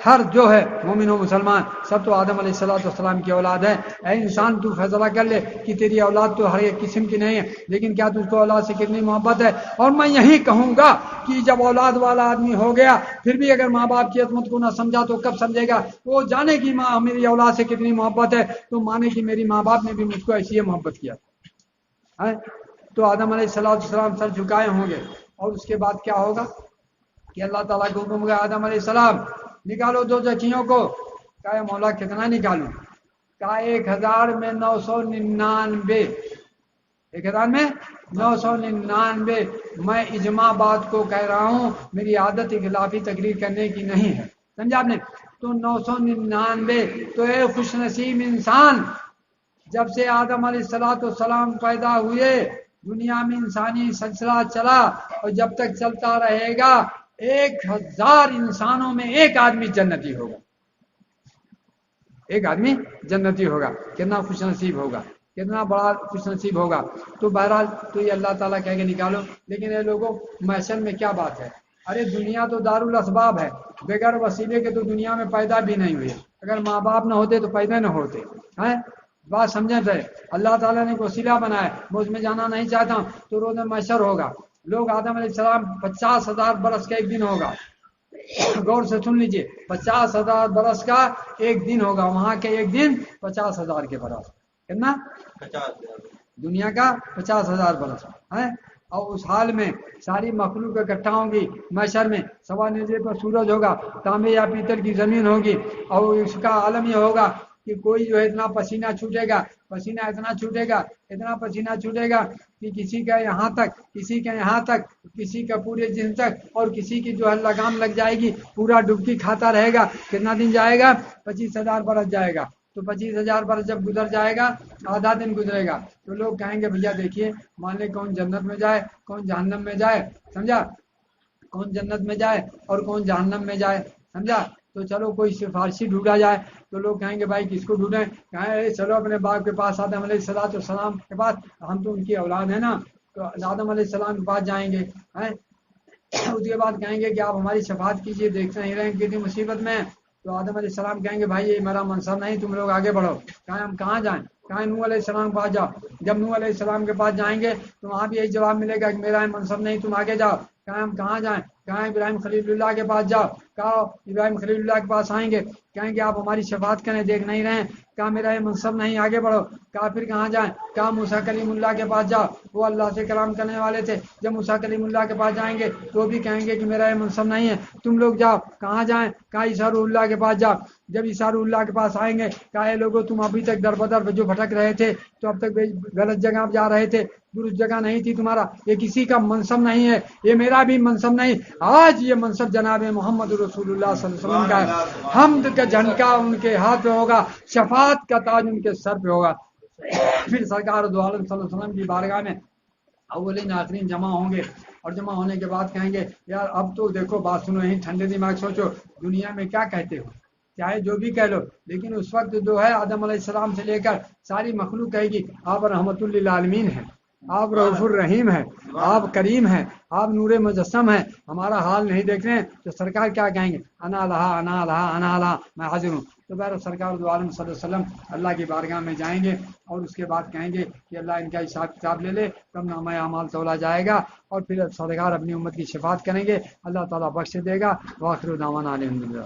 ہر جو ہے مومن و مسلمان سب تو آدم علیہ الصلوۃ والسلام کی اولاد ہے. اے انسان تو فیصلہ کر لے کہ تیری اولاد تو ہر ایک قسم کی نہیں ہے، لیکن کیا تجھ کو اولاد سے کتنی محبت ہے. اور میں یہی کہوں گا کہ جب اولاد والا آدمی ہو گیا پھر بھی اگر ماں باپ کی عظمت کو نہ سمجھا تو کب سمجھے گا. وہ جانے کی ماں میری اولاد سے کتنی محبت ہے تو مانے کہ میری ماں باپ نے بھی مجھ کو ایسی محبت کیا. تو آدم علیہ السلام سر جھکائے ہوں گے. اور اس کے بعد کیا ہوگا کہ اللہ تعالیٰ کو حکم گیا آدم علیہ السلام نکالو دو زچیوں کو. کہا مولا کتنا نکالوں؟ کہا 1000 میں 999. 1000 میں 999. میں اجماع بات کو کہہ رہا ہوں، میری عادت اختلافی تقریر کرنے کی نہیں ہے، سمجھا آپ نے؟ تو 999 تو ایک خوش نصیب انسان جب سے آدم علیہ السلام پیدا ہوئے دنیا میں انسانی سلسلہ چلا اور جب تک چلتا رہے گا 1000 انسانوں میں ایک آدمی جنتی ہوگا. ایک آدمی جنتی ہوگا. کتنا خوش نصیب ہوگا، کتنا بڑا خوش نصیب ہوگا. تو بہرحال تو یہ اللہ تعالیٰ کہہ کے نکالو. لیکن یہ لوگوں محشر میں کیا بات ہے؟ ارے دنیا تو دارالاسباب ہے، بغیر وسیلے کے تو دنیا میں پیدا بھی نہیں ہوئے. اگر ماں باپ نہ ہوتے تو پیدا نہ ہوتے ہیں. بات سمجھیں تھے. اللہ تعالیٰ نے وسیلہ بنایا. میں اس میں جانا نہیں چاہتا ہوں. تو روز محشر ہوگا. لوگ آدم علیہ السلام 50,000 برس کا ایک دن ہوگا. غور سے سن لیجئے، 50,000 برس کا ایک دن ہوگا. وہاں کے ایک دن 50,000 کے برس. کتنا؟ 50,000. دنیا کا 50,000 برس ہے. اور اس حال میں ساری مخلوق اکٹھا ہوں گی محشر میں. سوا نیزے پر سورج ہوگا، تانبے یا پیتل کی زمین ہوگی، اور اس کا عالم یہ ہوگا کہ کوئی جو ہے اتنا پسینہ چھوٹے گا، پسینہ اتنا چھوٹے گا، اتنا پسینہ چھوٹے گا کہ کسی کا یہاں تک، کسی کا یہاں تک، کسی کا پورے جسم تک، اور کسی کی جو ہے لگام لگ جائے گی، پورا ڈبکی کھاتا رہے گا. کتنا دن جائے گا؟ 25,000 برس جائے گا. تو 25,000 برس جب گزر جائے گا، آدھا دن گزرے گا، تو لوگ کہیں گے بھیا دیکھیے، مان لے کون جنت میں جائے کون جہنم میں جائے، سمجھا؟ کون جنت میں جائے اور کون جہنم میں جائے، سمجھا؟ تو چلو کوئی سفارشی ڈھونڈا جائے. تو لوگ کہیں گے بھائی کس کو ڈھونڈیں؟ کہیں چلو اپنے باپ کے پاس آدم علیہ السلام کے پاس، ہم تو ان کی اولاد ہیں نا، تو آدم علیہ السلام کے پاس جائیں گے. اس کے بعد کہیں گے کہ آپ ہماری شفاعت کیجیے، دیکھتے نہیں رہیں کتنی مصیبت میں. تو آدم علیہ السلام کہیں گے بھائی یہ میرا منصب نہیں، تم لوگ آگے بڑھو. کہیں ہم کہاں جائیں؟ کہیں نوح علیہ السلام کے پاس جاؤ. جب نوح علیہ السلام کے پاس جائیں گے تو وہاں بھی یہی جواب ملے گا کہ میرا منصب نہیں، تم آگے جاؤ. کہیں ہم کہاں جائیں؟ کہیں ابراہیم خلیل اللہ کے پاس جاؤ. کہا ابراہیم خلیل اللہ کے پاس آئیں گے، کہیں گے آپ ہماری شفاعت کریں، دیکھ نہیں رہے. کہا میرا یہ منصب نہیں، آگے بڑھو. کہا پھر کہاں جائیں؟ کہا موسیٰ کلیم اللہ کے پاس جاؤ، وہ اللہ سے کلام کرنے والے تھے. جب موسیٰ کلیم اللہ کے پاس جائیں گے تو بھی کہیں گے کہ میرا یہ منصب نہیں ہے، تم لوگ جاؤ. کہاں جائیں؟ کہا عیسیٰ روح اللہ کے پاس جاؤ. جب عیسیٰ روح اللہ کے پاس آئیں گے، کہا اے لوگوں تم ابھی تک در بدر جو بھٹک رہے تھے، تو اب تک غلط جگہ جا رہے تھے، درست جگہ نہیں تھی تمہارا، یہ کسی کا منصب نہیں ہے، یہ میرا بھی منصب نہیں. آج یہ منصب جناب محمد رسول اللہ صلی اللہ علیہ وسلم کا ہے. حمد کا جھنڈا ان کے ہاتھ پہ ہوگا، شفاعت کا تاج ان کے سر پہ ہوگا. پھر سرکار دو عالم صلی اللہ علیہ وسلم کی بارگاہ میں اولین آخرین جمع ہوں گے، اور جمع ہونے کے بعد کہیں گے یار اب تو دیکھو بات سنو، یہیں ٹھنڈے دماغ سوچو دنیا میں کیا کہتے ہو، چاہے جو بھی کہہ لو، لیکن اس وقت جو ہے آدم علیہ السلام سے لے کر ساری مخلوق کہے گی آپ رحمت للعالمین ہیں، آپ رؤوف الرحیم ہیں، آپ کریم ہیں، آپ نور مجسم ہیں، ہمارا حال نہیں دیکھ رہے ہیں. تو سرکار کیا کہیں گے؟ انا لہا انا لہا انا لہا، میں حاضر ہوں. تو بہر سرکار دو عالم صلی اللہ علیہ وسلم اللہ کی بارگاہ میں جائیں گے، اور اس کے بعد کہیں گے کہ اللہ ان کا حساب کتاب لے لے، کم نامہ اعمال تولا جائے گا، اور پھر سرکار اپنی امت کی شفاعت کریں گے، اللہ تعالیٰ بخش دے گا. وآخر دعوانا الحمدللہ.